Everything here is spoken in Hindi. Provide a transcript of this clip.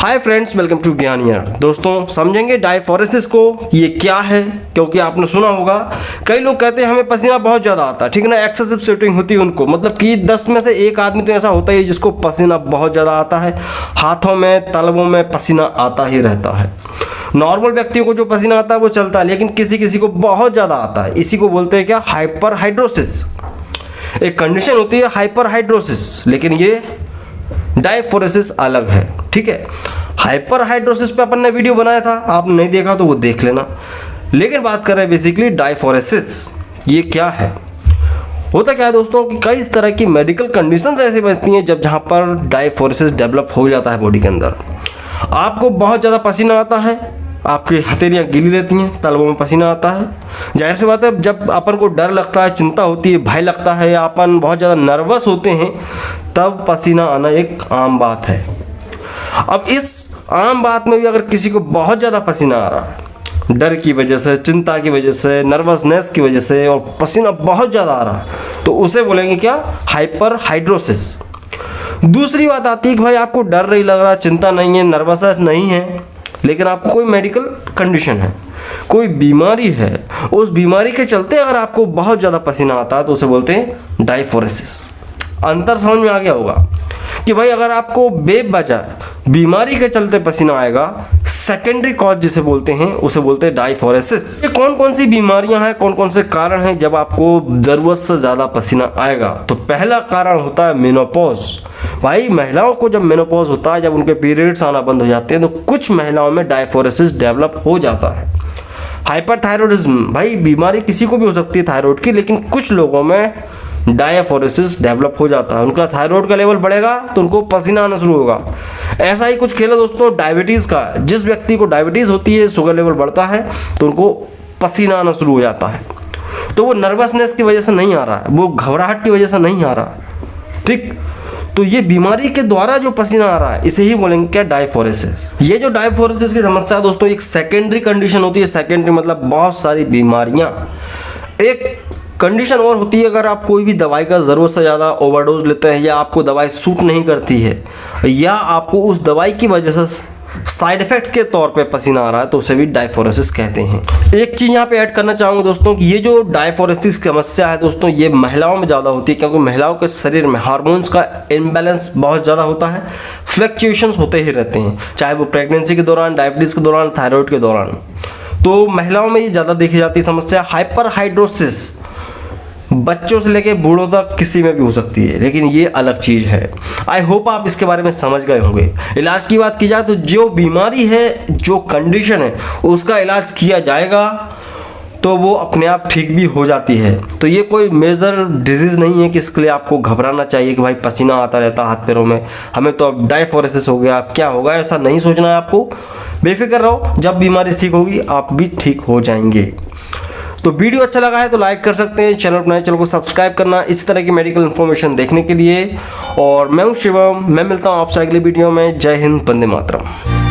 हाय फ्रेंड्स, वेलकम टू ज्ञानियर। दोस्तों समझेंगे डायफोरेसिस को, ये क्या है, क्योंकि आपने सुना होगा कई लोग कहते हैं हमें पसीना बहुत ज़्यादा आता है, ठीक है ना। एक्सेसिव स्वेटिंग होती है उनको, मतलब कि 10 में से एक आदमी तो ऐसा होता ही है जिसको पसीना बहुत ज़्यादा आता है, हाथों में तलवों में पसीना आता ही रहता है। नॉर्मल व्यक्तियों को जो पसीना आता है वो चलता है, लेकिन किसी किसी को बहुत ज़्यादा आता है। इसी को बोलते हैं क्या, हाइपर हाइड्रोसिस। एक कंडीशन होती है हाइपर हाइड्रोसिस, लेकिन ये डायफोरेसिस अलग है, ठीक है। हाइपर हाइड्रोसिस पे अपन ने वीडियो बनाया था, आपने नहीं देखा तो वो देख लेना। लेकिन बात कर रहे हैं बेसिकली डायफोरेसिस, ये क्या है। होता क्या है दोस्तों कि कई तरह की मेडिकल कंडीशंस ऐसी बनती हैं जहां पर डायफोरेसिस डेवलप हो जाता है बॉडी के अंदर। आपको बहुत ज़्यादा पसीना आता है, आपकी हथेलियाँ गीली रहती हैं, तलवों में पसीना आता है। जाहिर सी बात है, जब अपन को डर लगता है, चिंता होती है, भय लगता है, या अपन बहुत ज़्यादा नर्वस होते हैं, तब पसीना आना एक आम बात है। अब इस आम बात में भी अगर किसी को बहुत ज़्यादा पसीना आ रहा है, डर की वजह से, चिंता की वजह से, नर्वसनेस की वजह से, और पसीना बहुत ज़्यादा आ रहा है, तो उसे बोलेंगे क्या, हाइपर हाइड्रोसिस। दूसरी बात आती है कि भाई आपको डर नहीं लग रहा, चिंता नहीं है, नर्वसनेस नहीं है, लेकिन आपको कोई मेडिकल कंडीशन है, कोई बीमारी है, उस बीमारी के चलते अगर आपको बहुत ज़्यादा पसीना आता है तो उसे बोलते हैं डायफोरेसिस। अंतर समझ में आ गया होगा कि भाई अगर आपको बेवजह बीमारी के चलते पसीना आएगा, सेकेंडरी कॉज जिसे बोलते हैं, उसे बोलते हैं डायफोरेसिस। ये कौन कौन सी बीमारियां हैं, कौन कौन से कारण हैं जब आपको ज़रूरत से ज़्यादा पसीना आएगा। तो पहला कारण होता है मेनोपॉज। भाई महिलाओं को जब मेनोपॉज होता है, जब उनके पीरियड्स आना बंद हो जाते हैं, तो कुछ महिलाओं में डायफोरेसिस डेवलप हो जाता है। हाइपरथायरॉयडिज्म, भाई बीमारी किसी को भी हो सकती है थायराइड की, लेकिन कुछ लोगों में डायफोरेसिस डेवलप हो जाता है। उनका थायराइड का लेवल बढ़ेगा तो उनको पसीना आना शुरू होगा। ऐसा ही कुछ खेल है दोस्तों डायबिटीज़ का। जिस व्यक्ति को डायबिटीज़ होती है, शुगर लेवल बढ़ता है, तो उनको पसीना आना शुरू हो जाता है। तो वो नर्वसनेस की वजह से नहीं आ रहा है, वो घबराहट की वजह से नहीं आ रहा है, ठीक। तो ये बीमारी के द्वारा जो पसीना आ रहा है, इसे ही बोलेंगे क्या, डायफोरेसिस। ये जो डायफोरेसिस की समस्या है दोस्तों, एक सेकेंडरी कंडीशन होती है। सेकेंडरी मतलब बहुत सारी बीमारियां। एक कंडीशन और होती है, अगर आप कोई भी दवाई का ज़रूरत से ज़्यादा ओवरडोज लेते हैं, या आपको दवाई सूट नहीं करती है, या आपको उस दवाई की वजह से साइड इफेक्ट के तौर पे पसीना आ रहा है, तो उसे भी डायफोरेसिस कहते हैं। एक चीज़ यहाँ पे ऐड करना चाहूँगा दोस्तों कि ये जो डायफोरेसिस की समस्या है दोस्तों, ये महिलाओं में ज़्यादा होती है, क्योंकि महिलाओं के शरीर में हार्मोन्स का इम्बैलेंस बहुत ज़्यादा होता है। फ्लक्चुएशंस होते ही रहते हैं, चाहे वो प्रेगनेंसी के दौरान, डायबिटीज़ के दौरान, थायराइड के दौरान। तो महिलाओं में ये ज़्यादा देखी जाती है समस्या। हाइपर हाइड्रोसिस बच्चों से लेके बूढ़ों तक किसी में भी हो सकती है, लेकिन ये अलग चीज़ है। आई होप आप इसके बारे में समझ गए होंगे। इलाज की बात की जाए तो जो बीमारी है, जो कंडीशन है, उसका इलाज किया जाएगा तो वो अपने आप ठीक भी हो जाती है। तो ये कोई मेजर डिजीज़ नहीं है कि इसके लिए आपको घबराना चाहिए कि भाई पसीना आता रहता हाथ पैरों में, हमें तो अब डायफोरेसिस हो गया, अब क्या होगा, ऐसा नहीं सोचना है आपको। बेफिक्र रहो, जब बीमारी ठीक होगी आप भी ठीक हो जाएंगे। तो वीडियो अच्छा लगा है तो लाइक कर सकते हैं, चैनल को सब्सक्राइब करना इस तरह की मेडिकल इन्फॉर्मेशन देखने के लिए। और मैं हूं शिवम, मैं मिलता हूं आपसे अगली वीडियो में। जय हिंद, वंदे मातरम।